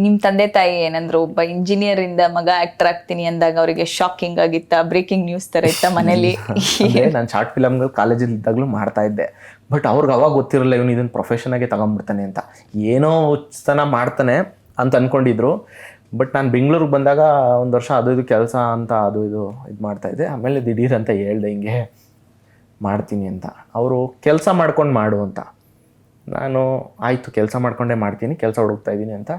ನಿಮ್ ತಂದೆ ತಾಯಿ ಏನಂದ್ರು? ಒಬ್ಬ ಇಂಜಿನಿಯರ್ ಇಂದ ಮಗ ಆಕ್ಟರ್ ಆಗ್ತೀನಿ ಅಂದಾಗ ಅವರಿಗೆ ಶಾಕಿಂಗ್ ಆಗಿತ್ತ? ಬ್ರೇಕಿಂಗ್ ನ್ಯೂಸ್ ತರ ಇತ್ತ ಮನೇಲಿ? ನಾನು ಶಾರ್ಟ್ ಫಿಲಮ್ಗಳು ಕಾಲೇಜಲ್ಲಿ ಇದ್ದಾಗಲೂ ಮಾಡ್ತಾ ಇದ್ದೆ. ಬಟ್ ಅವ್ರಿಗೆ ಅವಾಗ ಗೊತ್ತಿರಲಿಲ್ಲ ಇವನು ಇದನ್ನು ಪ್ರೊಫೆಷನ್ ಆಗಿ ತಗೊಂಡ್ಬಿಡ್ತಾನೆ ಅಂತ. ಏನೋ ಹುಚ್ಚತನ ಮಾಡ್ತಾನೆ ಅಂತ ಅನ್ಕೊಂಡಿದ್ರು. ಬಟ್ ನಾನು ಬೆಂಗಳೂರಿಗೆ ಬಂದಾಗ ಒಂದು ವರ್ಷ ಅದು ಇದು ಕೆಲಸ ಅಂತ ಅದು ಇದು ಮಾಡ್ತಾಯಿದ್ದೆ. ಆಮೇಲೆ ದಿಢೀರ್ ಅಂತ ಹೇಳ್ದೆ ಹಿಂಗೆ ಮಾಡ್ತೀನಿ ಅಂತ. ಅವರು ಕೆಲಸ ಮಾಡ್ಕೊಂಡು ಮಾಡು ಅಂತ. ನಾನು ಆಯಿತು ಕೆಲಸ ಮಾಡ್ಕೊಂಡೇ ಮಾಡ್ತೀನಿ, ಕೆಲಸ ಹುಡುಕ್ತಾ ಇದ್ದೀನಿ ಅಂತ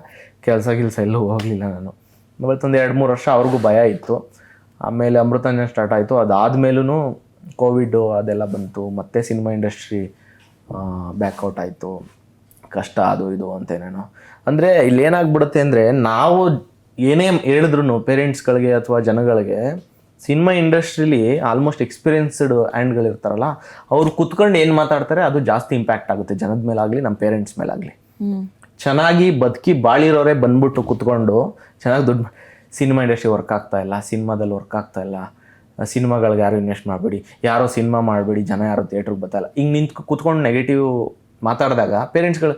ಕೆಲಸ ಎಲ್ಲೂ ಹೋಗಲಿಲ್ಲ ನಾನು. ಇವತ್ತೊಂದು 2-3 ವರ್ಷ ಅವ್ರಿಗೂ ಭಯ ಇತ್ತು. ಆಮೇಲೆ ಅಮೃತಾಂಜನ್ ಸ್ಟಾರ್ಟ್ ಆಯಿತು. ಅದಾದಮೇಲೂ ಕೋವಿಡ್ಡು ಅದೆಲ್ಲ ಬಂತು. ಮತ್ತೆ ಸಿನಿಮಾ ಇಂಡಸ್ಟ್ರಿ ಬ್ಯಾಕ್ಔಟ್ ಆಯಿತು. ಕಷ್ಟ ಅದು ಇದು ಅಂತೇನೇನೋ. ಅಂದರೆ ಇಲ್ಲೇನಾಗ್ಬಿಡುತ್ತೆ ಅಂದರೆ, ನಾವು ಏನೇ ಹೇಳಿದ್ರು ಪೇರೆಂಟ್ಸ್ಗಳಿಗೆ ಅಥವಾ ಜನಗಳಿಗೆ, ಸಿನಿಮಾ ಇಂಡಸ್ಟ್ರೀಲಿ ಆಲ್ಮೋಸ್ಟ್ ಎಕ್ಸ್ಪೀರಿಯನ್ಸ್ಡ್ ಹ್ಯಾಂಡ್ಗಳಿರ್ತಾರಲ್ಲ, ಅವ್ರು ಕುತ್ಕೊಂಡು ಏನು ಮಾತಾಡ್ತಾರೆ ಅದು ಜಾಸ್ತಿ ಇಂಪ್ಯಾಕ್ಟ್ ಆಗುತ್ತೆ ಜನದ ಮೇಲಾಗಲಿ ನಮ್ಮ ಪೇರೆಂಟ್ಸ್ ಮೇಲಾಗಲಿ. ಚೆನ್ನಾಗಿ ಬದುಕಿ ಬಾಳಿರೋರೇ ಬಂದ್ಬಿಟ್ಟು ಕುತ್ಕೊಂಡು ಚೆನ್ನಾಗಿ ದುಡ್ಡು, ಸಿನಿಮಾ ಇಂಡಸ್ಟ್ರಿ ವರ್ಕ್ ಆಗ್ತಾ ಇಲ್ಲ, ಸಿನಿಮಾದಲ್ಲಿ ವರ್ಕ್ ಆಗ್ತಾ ಇಲ್ಲ, ಸಿನಿಮಾಗಳಿಗೆ ಯಾರು ಇನ್ವೆಸ್ಟ್ ಮಾಡಬೇಡಿ, ಯಾರೋ ಸಿನಿಮಾ ಮಾಡಬೇಡಿ, ಜನ ಯಾರೋ ಥಿಯೇಟ್ರಿಗೆ ಬರ್ತಾಯಿಲ್ಲ, ಹಿಂಗೆ ನಿಂತು ಕುತ್ಕೊಂಡು ನೆಗೆಟಿವ್ ಮಾತಾಡಿದಾಗ ಪೇರೆಂಟ್ಸ್ಗಳು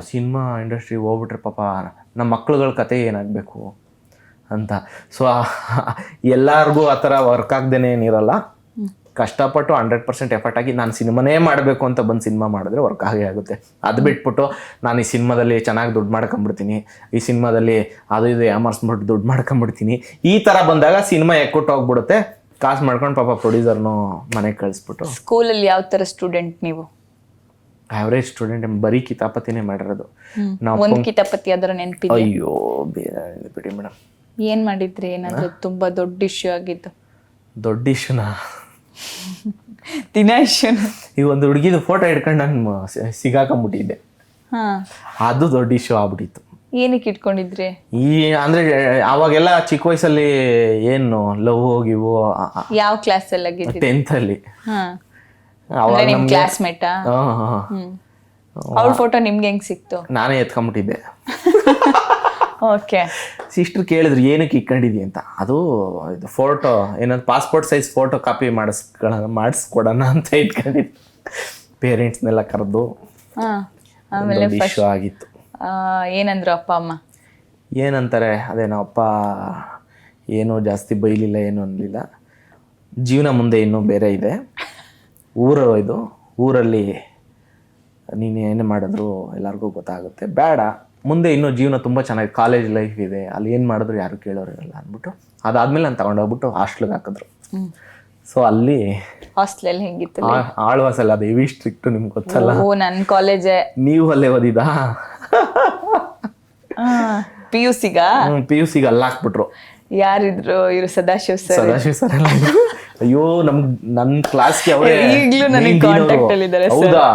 ಸಿನಿಮಾ ಇಂಡಸ್ಟ್ರಿ ಹೋಗ್ಬಿಟ್ರೆ ಪಾಪ ನಮ್ಮ ಮಕ್ಳುಗಳ ಕತೆ ಏನಾಗಬೇಕು ಅಂತ. ಸೊ ಎಲ್ಲರಿಗೂ ಆ ಥರ ವರ್ಕ್ ಆಗ್ದೇನೆ ಏನಿರಲ್ಲ. ಕಷ್ಟಪಟ್ಟು 100% ಎಫರ್ಟ್ ಆಗಿ ನಾನು ಸಿನಿಮಾನೇ ಮಾಡಬೇಕು ಅಂತ ಬಂದು ಸಿನಿಮಾ ಮಾಡಿದ್ರೆ ವರ್ಕ್ ಆಗೇ ಆಗುತ್ತೆ. ಅದು ಬಿಟ್ಬಿಟ್ಟು ನಾನು ಈ ಸಿನಿಮಾದಲ್ಲಿ ಚೆನ್ನಾಗಿ ದುಡ್ಡು ಮಾಡ್ಕೊಂಬಿಡ್ತೀನಿ, ಈ ಸಿನಿಮಾದಲ್ಲಿ ಅದು ಇದು ಯಾಮರ್ಸ್ಬಿಟ್ಟು ದುಡ್ಡು ಮಾಡ್ಕೊಂಬಿಡ್ತೀನಿ, ಈ ಥರ ಬಂದಾಗ ಸಿನಿಮಾ ಎಕ್ಕೊಟ್ಟು ಹೋಗ್ಬಿಡುತ್ತೆ. ಕಾಸು ಮಾಡ್ಕೊಂಡು ಪಾಪ ಪ್ರೊಡ್ಯೂಸರ್ನು ಮನೆಗೆ ಕಳಿಸ್ಬಿಟ್ಟು. ಸ್ಕೂಲಲ್ಲಿ ಯಾವ ಥರ ಸ್ಟೂಡೆಂಟ್ ನೀವು? Average student. ಬರೀ ಕಿತಾಪತಿನೇ ಮಾಡಿರೋದು ನಾವು. ಒಂದು ಕಿತಾಪತಿ ಅದರ ನೆನಪಿದೆ? ಅಯ್ಯೋ ಬೇರೆ ಬಿಡಿ ಮೇಡಮ್. ಏನು ಮಾಡಿದ್ರಿ? ಏನಾದರೂ ತುಂಬ ದೊಡ್ಡ ಇಶ್ಯೂ ಆಗಿದ್ದು? ದೊಡ್ಡ ಇಶ್ಯೂನಾ? ದಿನ ಇಶ್ಯೂನ. ಈ ಒಂದು ಹುಡುಗಿದು ಫೋಟೋ ಇಟ್ಕೊಂಡು ನಾನು ಸಿಗಾಕೊಂಬಿಟ್ಟಿದ್ದೆ. ಅದು ದೊಡ್ಡ ಇಶ್ಯೂ ಆಗ್ಬಿಟ್ಟಿತ್ತು. ಏನಕ್ಕೆ ಇಟ್ಕೊಂಡಿದ್ರಿ? ಅಂದರೆ ಅವಾಗೆಲ್ಲ ಚಿಕ್ಕ ವಯಸ್ಸಲ್ಲಿ ಏನು ಲವ್ ಹೋಗಿವು. ಯಾವ ಕ್ಲಾಸಲ್ಲಿ ಆಗಿದ್ದು? 10th ಅಲ್ಲಿ. ಅವಾಗ ನಿಮ್ಮ ಕ್ಲಾಸ್ಮೇಟಾ? ಅವ್ಳ ಫೋಟೋ ನಿಮ್ಗೆ ಹೆಂಗೆ ಸಿಕ್ತು? ನಾನೇ ಎತ್ಕೊಂಬಿಟ್ಟಿದ್ದೆ. ಓಕೆ. ಸಿಸ್ಟರ್ ಕೇಳಿದ್ರು ಏನಕ್ಕೆ ಇಟ್ಕೊಂಡಿದ್ದಿ ಅಂತ. ಅದು ಇದು ಫೋಟೋ ಏನಂತ ಪಾಸ್ಪೋರ್ಟ್ ಸೈಜ್ ಫೋಟೋ ಕಾಪಿ ಮಾಡಿಸ್ಕೊಡೋಣ ಅಂತ ಇಟ್ಕೊಂಡಿದ್ದು. ಪೇರೆಂಟ್ಸ್ನೆಲ್ಲ ಕರೆದು ಆಮೇಲೆ ಇಶ್ಯೂ ಆಗಿತ್ತು. ಏನಂದ್ರು ಅಪ್ಪ ಅಮ್ಮ? ಏನಂತಾರೆ, ಅದೇ ನಮ್ಮ ಅಪ್ಪ ಏನೂ ಜಾಸ್ತಿ ಬೈಲಿಲ್ಲ, ಏನೂ ಅನ್ನಲಿಲ್ಲ. ಜೀವನ ಮುಂದೆ ಇನ್ನೂ ಬೇರೆ ಇದೆ, ಇದು ಊರಲ್ಲಿ ನೀನು ಏನೇ ಮಾಡಿದ್ರು ಎಲ್ಲರಿಗೂ ಗೊತ್ತಾಗುತ್ತೆ, ಬೇಡ ಮುಂದೆ ಇನ್ನೂ ಜೀವನ ತುಂಬ ಚೆನ್ನಾಗಿ, ಕಾಲೇಜ್ ಲೈಫ್ ಇದೆ, ಅಲ್ಲಿ ಏನು ಮಾಡಿದ್ರು ಯಾರು ಕೇಳೋರಿರಲ್ಲ ಅಂದ್ಬಿಟ್ಟು ಅದಾದಮೇಲೆ ನಾನು ತಗೊಂಡೋಗ್ಬಿಟ್ಟು ಹಾಸ್ಟ್ಲಿಗೆ ಹಾಕಿದ್ರು. ಸೊ ಅಲ್ಲಿ ಹಾಸ್ಟೆಲ್ ಹೆಂಗಿತ್ತು? ಆಳ್ವಾಸಲ್ಲ, ಅದು ಹೆವಿ ಸ್ಟ್ರಿಕ್ಟ್, ನಿಮ್ಗೆ ಗೊತ್ತಲ್ಲ. ಓ, ನನ್ನ ಕಾಲೇಜೇ. ನೀವು ಅಲ್ಲೇ ಓದಿದಾ? PUCಗ? PUCಗೆ ಅಲ್ಲಿ ಹಾಕ್ಬಿಟ್ರು. ಯಾರಿದ್ರು ಇವರು? ಸದಾಶಿವ್ ಸರ್. ಸದಾಶಿವ್ ಸರ್ ಎಲ್ಲ. ಅಯ್ಯೋ, ನನ್ನ ಕ್ಲಾಸ್ಗೆ ಅವರೇ ಈಗಲೂ ನನಗೆ ಕಾಂಟ್ಯಾಕ್ಟ್ ಅಲ್ಲಿ ಇದ್ದಾರೆ. ಹೌದಾ?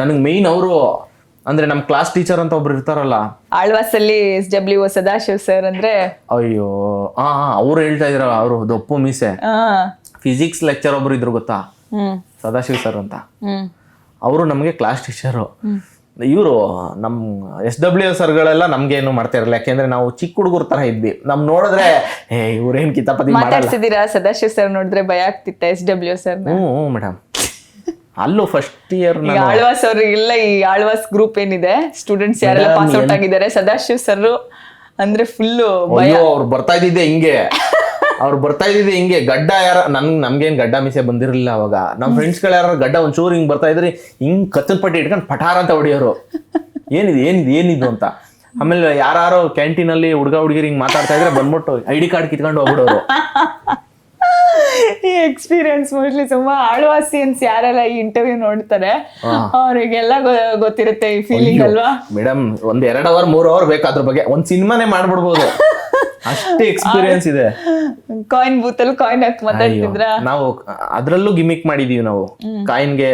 ನನಗೆ ಮೇಯ್ನ್ ಅವರು ಅಂದ್ರೆ ನಮ್ಮ ಕ್ಲಾಸ್ ಟೀಚರ್ ಅಂತ ಒಬ್ರು ಇರ್ತಾರಲ್ಲ ಆಳ್ವಾಸಲ್ಲಿ, SWO ಸದಾಶಿವ್ ಸರ್ ಅಂದ್ರೆ. ಅಯ್ಯೋ ಅವ್ರು ಹೇಳ್ತಾ ಇದ್ರ, ಅವರು ದೊಪ್ಪು ಮೀಸೆ. ಫಿಸಿಕ್ಸ್ ಲೆಕ್ಚರ್ ಒಬ್ರು ಇದ್ರು ಗೊತ್ತಾ, ಸದಾಶಿವ್ ಸರ್ ಅಂತ. ಅವರು ನಮಗೆ ಕ್ಲಾಸ್ ಟೀಚರು. ಇವರು ನಮ್ಮ SWO ಸರ್ಗಳೆಲ್ಲ ನಮ್ಗೆ ಏನು ಮಾಡ್ತಾ ಇರಲ್ಲ, ಯಾಕೆಂದ್ರೆ ನಾವು ಚಿಕ್ಕ ಹುಡುಗರ ತರ ಇದ್ವಿ. ನಮ್ ನೋಡಿದ್ರೆ ಇವ್ರೇನ್ ಕಿತಾಪತಿ ಮಾತಾಡ್ಸಿದೀರಾ? ಸದಾಶಿವ್ ಸರ್ ನೋಡಿದ್ರೆ ಭಯ ಆಗ್ತಿತ್ತ SWO ಸರ್? ಹ್ಞೂ ಮೇಡಮ್. ಅಲ್ಲೂ ಫಸ್ಟ್ ಇಯರ್ ಆಳ್ವಾಸ್ ಅವ್ರಿಗೆಲ್ಲ, ಈ ಆಳ್ವಾಸ್ ಗ್ರೂಪ್ ಏನಿದೆ ಸ್ಟೂಡೆಂಟ್ಸ್ ಯಾರೆಲ್ಲ ಪಾಸ್ ಔಟ್ ಆಗಿದ್ದಾರೆ, ಸದಾಶಿವ್ ಸರ್ ಅಂದ್ರೆ ಫುಲ್ಲು ಭಯ. ಅವ್ರು ಬರ್ತಾ ಇದ್ದಿದ್ದೆ ಹಿಂಗೆ ಗಡ್ಡ ಯಾರ ನಮ್ಗೇನ್ ಗಡ್ಡ ಮೀಸೆ ಬಂದಿರಲಿಲ್ಲ ಅವಾಗ. ನಮ್ಮ ಫ್ರೆಂಡ್ಸ್ಗಳು ಯಾರು ಗಡ್ಡ ಒಂಚೂರು ಹಿಂಗ್ ಬರ್ತಾ ಇದ್ರಿ, ಹಿಂಗ್ ಕತ್ತನ್ ಪಟ್ಟಿ ಇಟ್ಕೊಂಡು ಪಠಾರ ಅಂತ ಹೊಡಿಯೋರು. ಏನಿದು ಅಂತ. ಆಮೇಲೆ ಯಾರು ಕ್ಯಾಂಟೀನಲ್ಲಿ ಹುಡುಗ ಹುಡುಗಿರಿ ಹಿಂಗ್ ಮಾತಾಡ್ತಾ ಇದ್ರೆ ಬಂದ್ಬಿಟ್ಟು ID ಕಾರ್ಡ್ ಕಿತ್ಕೊಂಡು ಹೋಗ್ಬಿಡೋರು. ಈ ಎಕ್ಸ್ಪೀರಿಯನ್ಸ್ ಮೋಸ್ಟ್ಲಿ ತುಂಬಾ ಆಳ್ವಾಸಿಯನ್ಸ್ ಯಾರೆಲ್ಲ ಈ ಇಂಟರ್ವ್ಯೂ ನೋಡ್ತಾರೆ ಅವರಿಗೆಲ್ಲ ಗೊತ್ತಿರುತ್ತೆ ಈ ಫೀಲಿಂಗ್ ಅಲ್ವಾ ಮೇಡಮ್? 1-2 ಅವರ್ 3 ಅವರ್ ಬೇಕು ಅದ್ರ ಬಗ್ಗೆ, ಒಂದ್ ಸಿನಿಮಾನೇ ಮಾಡ್ಬಿಡ್ಬೋದು, ಅಷ್ಟೇ ಎಕ್ಸ್ಪೀರಿಯನ್ಸ್ ಇದೆ. ಕಾಯಿನ್ ಬೂತ್ ಅಲ್ಲಿ ಕಾಯಿನ್ ಹಾಕಿ ಮಾತಾಡ್ತಿದ್ರ? ನಾವು ಅದ್ರಲ್ಲೂ ಗಿಮಿಕ್ ಮಾಡಿದೀವಿ ನಾವು. ಕಾಯಿನ್ಗೆ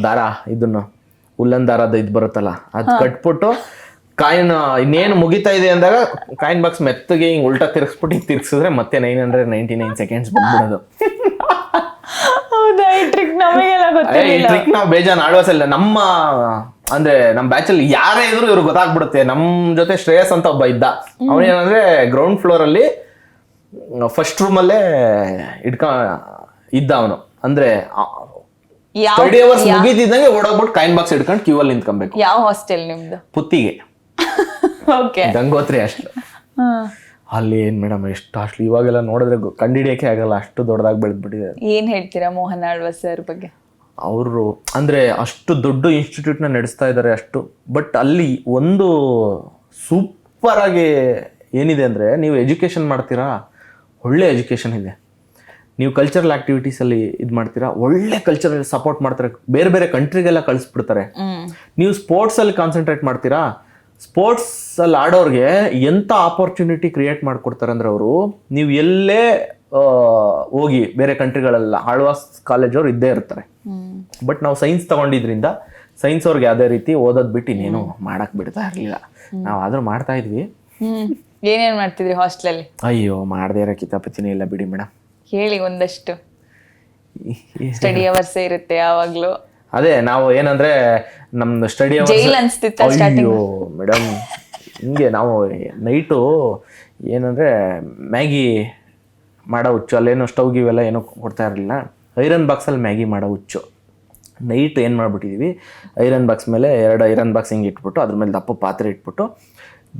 ದಾರ, ಇದನ್ನು ಉಲ್ಲನ್ ದಾರದ ಇದು ಬರುತ್ತಲ್ಲ, ಅದ್ ಕಟ್ಬಿಟ್ಟು ಕಾಯಿನ್ ಇನ್ನೇನು ಮುಗಿತಾ ಇದೆ ಅಂದಾಗ ಕಾಯಿನ್ ಬಾಕ್ಸ್ ಮೆತ್ತಗೆ ಹಿಂಗ್ ಉಲ್ಟಾ ತಿರ್ಗಿಸ್ಬಿಟ್ಟು ಹಿಂಗ್ ತಿರ್ಗಿಸಿದ್ರೆ ಮತ್ತೆ 999 ಸೆಕೆಂಡ್ಸ್ ಬಂದ್ಬಿಡೋದು. ಹೌದಾ? ಈ ಟ್ರಿಕ್ ನಮಗೆಲ್ಲ ಗೊತ್ತಿಲ್ಲ. ಈ ಟ್ರಿಕ್ ನಾವು ಬೇಜಾನ್ ಆಳ್ವಾಸಲ್ಲ. ಅಂದ್ರೆ ನಮ್ಮ ಬ್ಯಾಚಲ್ಲಿ ಯಾರೇ ಇದ್ರು ಇವ್ರಿಗೆ ಗೊತ್ತಾಗ್ಬಿಡುತ್ತೆ. ನಮ್ ಜೊತೆ ಶ್ರೇಯಸ್ ಅಂತ ಒಬ್ಬ ಇದ್ದ. ಅವನೇನಂದ್ರೆ ಗ್ರೌಂಡ್ ಫ್ಲೋರ್ ಅಲ್ಲಿ ಫಸ್ಟ್ ರೂಮ್ ಅಲ್ಲೇ ಇದ್ದ ಅವನು. ಅಂದ್ರೆ ಸ್ಟಡಿ ಅವರ್ಸ್ ಮುಗಿದಿದ್ದಂಗೆ ಓಡೋಗ್ಬಿಟ್ಟು ಕಾಯಿನ್ ಬಾಕ್ಸ್ ಹಿಡ್ಕೊಂಡು ಕ್ಯೂ ಅಲ್ಲಿ ನಿಂತ್ಕೊಬೇಕು. ಯಾವ ಹಾಸ್ಟೆಲ್ ನಿಮ್ದು? ಪುತ್ತಿಗೆ. ಓಕೆ. ಗಂಗೋತ್ರಿ ಹಾಸ್ಟೆಲ್. ಅಲ್ಲಿ ಏನ್ ಮೇಡಮ್ ಎಷ್ಟು ಹಾಸ್ಟೆಲ್ ಇವಾಗೆಲ್ಲ ನೋಡಿದ್ರೆ ಕಂಡಿಡಿಯಕ್ಕೆ ಆಗಲ್ಲ, ಅಷ್ಟು ದೊಡ್ಡದಾಗಿ ಬೆಳೆದ್ಬಿಟ್ಟಿದೆ. ಏನ್ ಹೇಳ್ತೀರಾ ಮೋಹನ್ ಆಳ್ವಾಸ್ ಸರ್ ಬಗ್ಗೆ? ಅವರು ಅಂದರೆ ಅಷ್ಟು ದೊಡ್ಡ ಇನ್ಸ್ಟಿಟ್ಯೂಟ್ನ ನಡೆಸ್ತಾ ಇದ್ದಾರೆ ಅಷ್ಟು. ಬಟ್ ಅಲ್ಲಿ ಒಂದು ಸೂಪರ್ ಆಗಿ ಏನಿದೆ ಅಂದರೆ, ನೀವು ಎಜುಕೇಷನ್ ಮಾಡ್ತೀರಾ, ಒಳ್ಳೆ ಎಜುಕೇಷನ್ ಇದೆ. ನೀವು ಕಲ್ಚರಲ್ ಆ್ಯಕ್ಟಿವಿಟೀಸಲ್ಲಿ ಇದು ಮಾಡ್ತೀರಾ, ಒಳ್ಳೆ ಕಲ್ಚರಲ್ ಸಪೋರ್ಟ್ ಮಾಡ್ತಾರೆ, ಬೇರೆ ಬೇರೆ ಕಂಟ್ರಿಗೆಲ್ಲ ಕಳಿಸ್ಬಿಡ್ತಾರೆ. ನೀವು ಸ್ಪೋರ್ಟ್ಸಲ್ಲಿ ಕಾನ್ಸಂಟ್ರೇಟ್ ಮಾಡ್ತೀರಾ, ಸ್ಪೋರ್ಟ್ಸಲ್ಲಿ ಆಡೋರಿಗೆ ಎಂಥ ಆಪರ್ಚುನಿಟಿ ಕ್ರಿಯೇಟ್ ಮಾಡಿಕೊಡ್ತಾರೆ ಅಂದರೆ ಅವರು, ನೀವು ಎಲ್ಲೇ ಹೋಗಿ ಬೇರೆ ಕಂಟ್ರಿಗಳೆಲ್ಲ ಆಳ್ವಾಸ್ ಕಾಲೇಜವ್ರು ಇದ್ದೇ ಇರ್ತಾರೆ. ಬಟ್ ನಾವು ಸೈನ್ಸ್ ತಗೊಂಡಿದ್ರಿಂದ ಸೈನ್ಸ್ ಅವ್ರಿಗೆ ಯಾವುದೇ ರೀತಿ ಓದೋದು ಬಿಟ್ಟು ಇನ್ನೇನು ಮಾಡಕ್ ಬಿಡ್ತಾ ಇರಲಿಲ್ಲ. ನಾವು ಆದರೂ ಮಾಡ್ತಾ ಇದ್ವಿ. ಏನೇನ್ ಮಾಡ್ತಿದ್ರಿ ಹಾಸ್ಟೆಲಲ್ಲಿ? ಅಯ್ಯೋ, ಮಾಡದೇ ಇರೋ ಕಿತಾಪತಿನೇ ಇಲ್ಲ ಬಿಡಿ ಮೇಡಮ್. ಹೇಳಿ ಒಂದಷ್ಟು. ಸ್ಟಡಿ ಅವರ್ಸ್ ಇರುತ್ತೆ ಯಾವಾಗ್ಲೂ. ಅದೇ ನಾವು ಏನಂದ್ರೆ ನಮ್ದು ಸ್ಟಡಿ ಜೈಲ್ ಅನ್ಸ್ತಿತ್ತ ಅಯ್ಯೋ ಮೇಡಮ್, ಹಿಂಗೆ ನಾವು ನೈಟು ಏನಂದ್ರೆ ಮ್ಯಾಗಿ ಮಾಡೋ ಹುಚ್ಚು. ಅಲ್ಲೇನೋ ಸ್ಟವ್ ಗಿವೆಲ್ಲ ಏನೋ ಕೊಡ್ತಾ ಇರಲಿಲ್ಲ, ಐರನ್ ಬಾಕ್ಸಲ್ಲಿ ಮ್ಯಾಗಿ ಮಾಡೋ ಹುಚ್ಚು. ನೈಟ್ ಏನು ಮಾಡ್ಬಿಟ್ಟಿದ್ದೀವಿ, ಐರನ್ ಬಾಕ್ಸ್ ಮೇಲೆ 2 ಐರನ್ ಬಾಕ್ಸ್ ಹಿಂಗೆ ಇಟ್ಬಿಟ್ಟು ಅದ್ರ ಮೇಲೆ ದಪ್ಪ ಪಾತ್ರೆ ಇಟ್ಬಿಟ್ಟು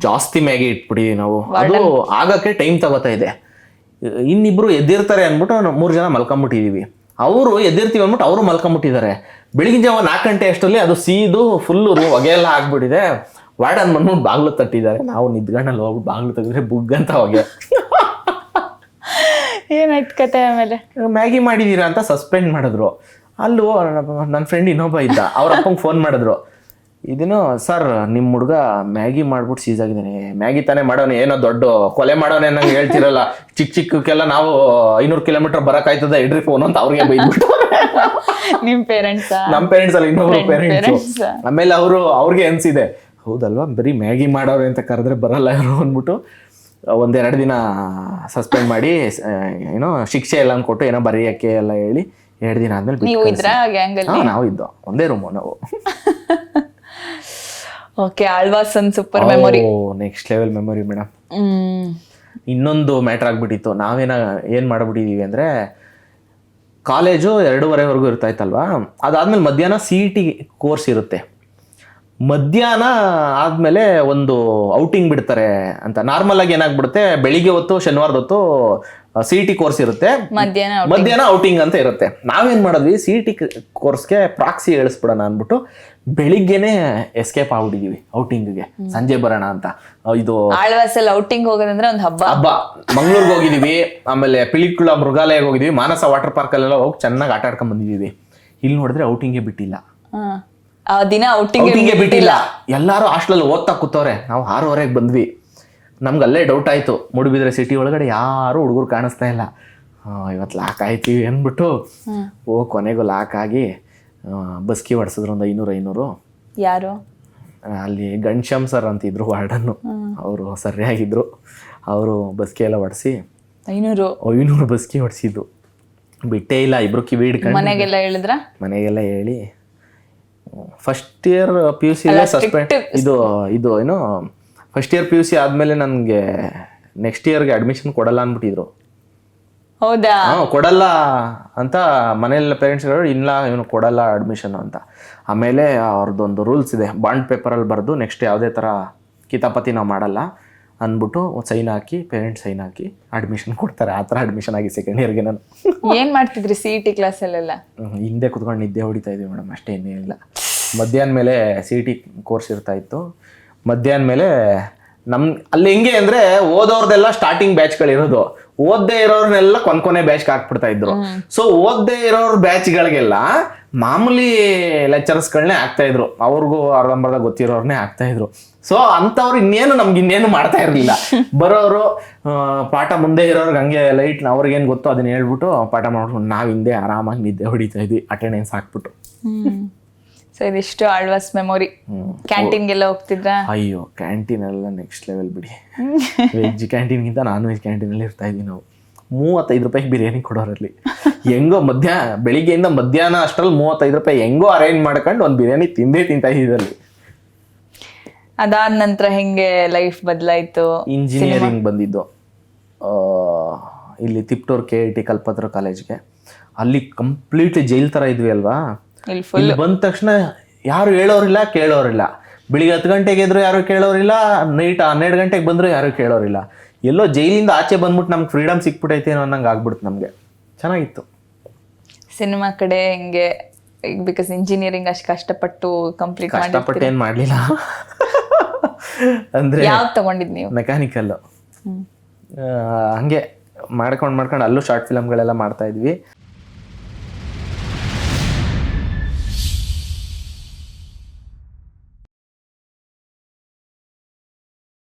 ಜಾಸ್ತಿ ಮ್ಯಾಗಿ ಇಟ್ಬಿಟ್ಟಿದ್ದೀವಿ ನಾವು. ಅದು ಆಗಕ್ಕೆ ಟೈಮ್ ತಗೋತಾ ಇದೆ. ಇನ್ನಿಬ್ರು ಎದ್ದಿರ್ತಾರೆ ಅಂದ್ಬಿಟ್ಟು 3 ಜನ ಮಲ್ಕೊಂಬಿಟ್ಟಿದ್ದೀವಿ. ಅವರು ಎದ್ದಿರ್ತೀವಿ ಅಂದ್ಬಿಟ್ಟು ಅವರು ಮಲ್ಕೊಂಬಿಟ್ಟಿದ್ದಾರೆ. ಬೆಳಗಿನ ಜಾವ 4 ಗಂಟೆ ಅಷ್ಟರಲ್ಲಿ ಅದು ಸೀದು ಫುಲ್ಲು ಹೊಗೆ ಎಲ್ಲ ಆಗ್ಬಿಟ್ಟಿದೆ. ವಾರ್ಡನ್ ಬಂದ್ಬಿಟ್ಟು ಬಾಗ್ಲು ತಟ್ಟಿದ್ದಾರೆ. ನಾವು ನಿದ್ಗಣ್ಣಲ್ಲಿ ಹೋಗ್ಬಿಟ್ಟು ಬಾಗ್ಲು ತೆಗೆದ್ರೆ ಬುಗ್ಗಂತ ಹೊಗೆ. ಏನಾಯ್ತು ಕತೆ? ಆಮೇಲೆ ಮ್ಯಾಗಿ ಮಾಡಿದ್ದೀರಾ ಅಂತ ಸಸ್ಪೆಂಡ್ ಮಾಡಿದ್ರು. ಅಲ್ಲೂ ನನ್ನ ಫ್ರೆಂಡ್ ಇನ್ನೊಬ್ಬ ಇದ್ದ, ಅವ್ರ ಅಪ್ಪಂಗೆ ಫೋನ್ ಮಾಡಿದ್ರು. ಇದನ್ನು ಸರ್ ನಿಮ್ಮ ಹುಡುಗ ಮ್ಯಾಗಿ ಮಾಡ್ಬಿಟ್ಟು ಸೀಸ್ ಆಗಿದ್ದಾನೆ, ಮ್ಯಾಗಿ ತಾನೇ ಮಾಡೋನೆ, ಏನೋ ದೊಡ್ಡ ಕೊಲೆ ಮಾಡೋನೆ ನಂಗೆ ಹೇಳ್ತಿರಲ್ಲ, ಚಿಕ್ಕಕ್ಕೆಲ್ಲ ನಾವು 500 ಕಿಲೋಮೀಟರ್ ಬರೋಕ್ಕಾಯ್ತದ, ಇಡ್ರಿ ಫೋನ್ ಅಂತ ಅವ್ರಿಗೆ ಬೈದ್ಬಿಟ್ಟು. ನಿಮ್ಮ ಪೇರೆಂಟ್ಸ್? ನಮ್ಮ ಪೇರೆಂಟ್ಸ್ ಅಲ್ಲಿ ಇನ್ನೊಬ್ರು ಪೇರೆಂಟ್ಸ್. ಆಮೇಲೆ ಅವ್ರಿಗೆ ಅನ್ಸಿದೆ, ಹೌದಲ್ವಾ ಬರೀ ಮ್ಯಾಗಿ ಮಾಡೋರು ಅಂತ ಕರೆದ್ರೆ ಬರಲ್ಲ ಇವರು ಅಂದ್ಬಿಟ್ಟು 1-2 ದಿನ ಸಸ್ಪೆಂಡ್ ಮಾಡಿ ಏನೋ ಶಿಕ್ಷೆ ಎಲ್ಲ ಕೊಟ್ಟು ಏನೋ ಬರೆಯಕ್ಕೆ ಎಲ್ಲ ಹೇಳಿ 2 ದಿನ ಆದ್ಮೇಲೆ ನಾವು ಇದ್ದೋ ಒಂದೇ ರೂಮು ನಾವು. ಓಕೆ, ಆಳ್ವಾಸ್ ಒಂದು super memory. Next level memory madam. ಇನ್ನೊಂದು ಮ್ಯಾಟ್ರ್ ಆಗ್ಬಿಟ್ಟಿತ್ತು. ಏನ್ ಮಾಡ್ಬಿಟ್ಟಿದೀವಿ ಅಂದ್ರೆ, ಕಾಲೇಜು 2:30ವರೆಗೂ ಇರ್ತಾ ಇತ್ತಲ್ವಾ, ಅದಾದ್ಮೇಲೆ ಮಧ್ಯಾಹ್ನ CET ಕೋರ್ಸ್ ಇರುತ್ತೆ. ಮಧ್ಯಾಹ್ನ ಆದ್ಮೇಲೆ ಒಂದು ಔಟಿಂಗ್ ಬಿಡ್ತಾರೆ ಅಂತ. ನಾರ್ಮಲ್ ಆಗಿ ಏನಾಗ್ಬಿಡುತ್ತೆ, ಬೆಳಿಗ್ಗೆ ಹೊತ್ತು ಶನಿವಾರದ ಹೊತ್ತು CET ಕೋರ್ಸ್ ಇರುತ್ತೆ, ಮಧ್ಯಾಹ್ನ ಔಟಿಂಗ್ ಅಂತ ಇರುತ್ತೆ. ನಾವೇನ್ ಮಾಡಿದ್ವಿ, CET ಕೋರ್ಸ್ಗೆ ಪ್ರಾಕ್ಸಿ ಹೇಳಿಸ್ಬಿಡೋಣ ಅಂದ್ಬಿಟ್ಟು ಬೆಳಿಗ್ಗೆನೆ ಎಸ್ಕೇಪ್ ಆಗ್ಬಿಟ್ಟಿದೀವಿ ಔಟಿಂಗ್ಗೆ, ಸಂಜೆ ಬರೋಣ ಅಂತ. ಇದು ಆಳ್ವಾಸಲ್ಲಿ ಔಟಿಂಗ್ ಹೋಗೋದಂದ್ರೆ ಒಂದು ಹಬ್ಬ. ಮಂಗ್ಳೂರ್ಗೆ ಹೋಗಿದೀವಿ, ಆಮೇಲೆ ಪಿಲಿಕುಳ ಮೃಗಾಲಯಕ್ಕೆ ಹೋಗಿದೀವಿ, ಮಾನಸ ವಾಟರ್ ಪಾರ್ಕ್ ಅಲ್ಲೆಲ್ಲ ಹೋಗಿ ಚೆನ್ನಾಗಿ ಆಟ ಆಡ್ಕೊಂಡ್ ಬಂದಿದೀವಿ. ಇಲ್ಲಿ ನೋಡಿದ್ರೆ ಔಟಿಂಗೇ ಬಿಟ್ಟಿಲ್ಲ, ದಿನ ಔಟಿಂಗೇ ಬಿಟ್ಟಿಲ್ಲ. ಎಲ್ಲಾರು ಹಾಸ್ಟೆಲ್ ಓದ್ತಾ ಕೂತವ್ರೆ. ನಾವು 6:30ಗೆ ಬಂದ್ವಿ. ನಮ್ಗೆ ಅಲ್ಲೇ ಡೌಟ್ ಆಯ್ತು, ಮೂಡುಬಿದ್ರೆ ಸಿಟಿ ಒಳಗಡೆ ಯಾರು ಹುಡುಗರು ಕಾಣಿಸ್ತಾ ಇಲ್ಲ. ಇವತ್ತು ಲಾಕ್ ಆಯ್ತೀವಿ ಅಂದ್ಬಿಟ್ಟು ಕೊನೆಗೂ ಲಾಕ್ ಆಗಿ ಬಸ್ಕಿ ಹೊಡ್ಸಿದ್ರು ಒಂದು 500. ಯಾರು? ಅಲ್ಲಿ ಗಣ್ಶ್ಯಾಮ್ ಸರ್ ಅಂತಿದ್ರು ವಾರ್ಡನ್ನು, ಅವರು ಸರಿಯಾಗಿದ್ರು. ಅವರು ಬಸ್ಕಿ ಎಲ್ಲ ಹೊಡ್ಸಿ 500 ಬಸ್ಕಿ ಹೊಡ್ಸಿದ್ದು ಬಿಟ್ಟೇ ಇಲ್ಲ. ಇಬ್ರು ಕಿವಿ ಹಿಡ್ಕೊಂಡು ಮನೆಗೆಲ್ಲ ಹೇಳಿದ್ರ? ಮನೆಗೆಲ್ಲ ಹೇಳಿ ಫಸ್ಟ್ ಇಯರ್ PUC ಸಸ್ಪೆಂಡ್. ಇದು ಏನು ಫಸ್ಟ್ ಇಯರ್ PUC ಆದ್ಮೇಲೆ ನನಗೆ ನೆಕ್ಸ್ಟ್ ಇಯರ್ಗೆ ಅಡ್ಮಿಷನ್ ಕೊಡಲ್ಲ ಅಂದ್ಬಿಟ್ಟಿದ್ರು. ಹೌದಾ? ಕೊಡಲ್ಲ ಅಂತ ಮನೆಯಲ್ಲ ಪೇರೆಂಟ್ಸ್ ಇಲ್ಲ, ಇವನು ಕೊಡಲ್ಲ ಅಡ್ಮಿಷನ್ ಅಂತ. ಆಮೇಲೆ ಅವ್ರದ್ದೊಂದು ರೂಲ್ಸ್ ಇದೆ, ಬಾಂಡ್ ಪೇಪರಲ್ಲಿ ಬರೆದು ನೆಕ್ಸ್ಟ್ ಯಾವುದೇ ಥರ ಕಿತಾಪತಿ ನಾವು ಮಾಡಲ್ಲ ಅಂದ್ಬಿಟ್ಟು ಸೈನ್ ಹಾಕಿ, ಪೇರೆಂಟ್ಸ್ ಸೈನ್ ಹಾಕಿ ಅಡ್ಮಿಷನ್ ಕೊಡ್ತಾರೆ. ಆ ಥರ ಅಡ್ಮಿಷನ್ ಆಗಿ ಸೆಕೆಂಡ್ ಇಯರ್ಗೆ ನಾನು. ಏನು ಮಾಡ್ತಿದ್ರಿ CET ಕ್ಲಾಸಲ್ಲೆಲ್ಲ? ಹಿಂದೆ ಕುತ್ಕೊಂಡು ನಿದ್ದೆ ಹೊಡಿತಾ ಇದ್ವಿ ಮೇಡಮ್, ಅಷ್ಟೇ, ಇನ್ನೇನಿಲ್ಲ. ಮಧ್ಯಾಹ್ನ ಮೇಲೆ CET ಕೋರ್ಸ್ ಇರ್ತಾ ಇತ್ತು. ಮಧ್ಯಾಹ್ನ ಮೇಲೆ ಅಲ್ಲಿ ಹೆಂಗೆ ಅಂದರೆ, ಓದೋರ್ದೆಲ್ಲ ಸ್ಟಾರ್ಟಿಂಗ್ ಬ್ಯಾಚ್ಗಳಿರೋದು, ಓದ್ದೇ ಇರೋರ್ನೆಲ್ಲ ಕೊನೆ ಬ್ಯಾಚ್ಗೆ ಹಾಕ್ಬಿಡ್ತಾ ಇದ್ರು. ಸೊ ಓದ್ದೇ ಇರೋರ್ ಬ್ಯಾಚ್ಗಳಿಗೆಲ್ಲ ಮಾಮೂಲಿ ಲೆಕ್ಚರರ್ಸ್ಗಳನ್ನೇ ಆಗ್ತಾ ಇದ್ರು, ಅವ್ರಿಗೂ ಅರ್ಧಂಬರ್ಧ ಗೊತ್ತಿರೋರ್ನೇ ಆಗ್ತಾ ಇದ್ರು. ಸೊ ಅಂಥವ್ರು ಇನ್ನೇನು ಮಾಡ್ತಾ ಇರಲಿಲ್ಲ. ಬರೋರು ಪಾಠ ಮುಂದೆ ಇರೋರ್ಗೆ ಹಂಗೆ ಲೈಟ್ ಅವ್ರಿಗೇನು ಗೊತ್ತೋ ಅದನ್ನ ಹೇಳ್ಬಿಟ್ಟು ಪಾಠ ಮಾಡ್ಕೊಂಡು ನಾವು ಹಿಂದೆ ಆರಾಮಾಗಿ ನಿದ್ದೆ ಹೊಡಿತಾ ಇದ್ವಿ, ಅಟೆಂಡೆನ್ಸ್ ಹಾಕ್ಬಿಟ್ಟು. ಸೊ ಇದಿಷ್ಟು ಆಳ್ವಾಸ್ ಮೆಮೊರಿ. ಕ್ಯಾಂಟೀನ್ಗೆಲ್ಲ ಹೋಗ್ತಿದ್ರಾ? ಅಯ್ಯೋ, ಕ್ಯಾಂಟೀನ್ ಎಲ್ಲ ನೆಕ್ಸ್ಟ್ ಲೆವೆಲ್ ಬಿಡಿ. ವೆಜ್ ಕ್ಯಾಂಟೀನ್ಗಿಂತ ನಾನ್ ವೆಜ್ ಕ್ಯಾಂಟೀನಲ್ಲಿ ಇರ್ತಾ ಇದ್ವಿ ನಾವು. 35 ರೂಪಾಯಿಗೆ ಬಿರಿಯಾನಿ ಕೊಡೋರಲ್ಲಿ. ಹೆಂಗೋ ಬೆಳಿಗ್ಗೆಯಿಂದ ಮಧ್ಯಾಹ್ನ ಅಷ್ಟರಲ್ಲಿ 35 ರೂಪಾಯಿ ಹೆಂಗೋ ಅರೇಂಜ್ ಮಾಡ್ಕೊಂಡು ಒಂದು ಬಿರಿಯಾನಿ ತಿಂತಾ ಇದ್ದಲ್ಲಿ. ಅದಾದ ನಂತರ ಹೆಂಗೆ ಲೈಫ್ ಬದಲಾಯಿತು? ಇಂಜಿನಿಯರಿಂಗ್ ಬಂದಿದ್ದು ಇಲ್ಲಿ ತಿಪ್ಟೂರ್ KIT ಕಲ್ಪತರು ಕಾಲೇಜ್ಗೆ. ಅಲ್ಲಿ ಕಂಪ್ಲೀಟ್ಲಿ ಜೈಲ್ ಥರ ಇದ್ವಿ ಅಲ್ವಾ. ಇಲ್ಲಿ ಬಂದ ತಕ್ಷಣ ಯಾರು ಹೇಳೋರಿಲ್ಲ ಕೇಳೋರಿಲ್ಲ. ಬೆಳಿಗ್ಗೆ 10 ಗಂಟೆಗೆ ಎದ್ರು ಯಾರು ಕೇಳೋರಿಲ್ಲ, ನೈಟ್ 12 ಗಂಟೆಗೆ ಬಂದರೂ ಯಾರು ಕೇಳೋರಿಲ್ಲ. ಎಲ್ಲೋ ಜೈಲಿಂದ ಆಚೆ ಬಂದ್ಬಿಟ್ಟು ನಮ್ಗೆ ಫ್ರೀಡಮ್ ಸಿಕ್ಬಿಟ್ಟೈತೆ ಅನ್ನೋ ಅನ್ನಂಗೆ ಆಗ್ಬಿಡ್ತು ನಮಗೆ. ಚೆನ್ನಾಗಿತ್ತು. ಸಿನಿಮಾ ಕಡೆ ಹಿಂಗೆ ಈಗ ಬಿಕಾಸ್ ಇಂಜಿನಿಯರಿಂಗ್ ಅಷ್ಟು ಕಷ್ಟಪಟ್ಟು ಕಂಪ್ಲೀಟ್ ಕಷ್ಟಪಟ್ಟು ಏನು ಮಾಡಲಿಲ್ಲ. ಅಂದರೆ ಯಾವ್ದು ತಗೊಂಡಿದ್ ನೀವು? ಮೆಕ್ಯಾನಿಕಲ್ಲು. ಹಂಗೆ ಮಾಡ್ಕೊಂಡು ಅಲ್ಲೂ ಶಾರ್ಟ್ ಫಿಲಮ್ಗಳೆಲ್ಲ ಮಾಡ್ತಾ ಇದ್ವಿ.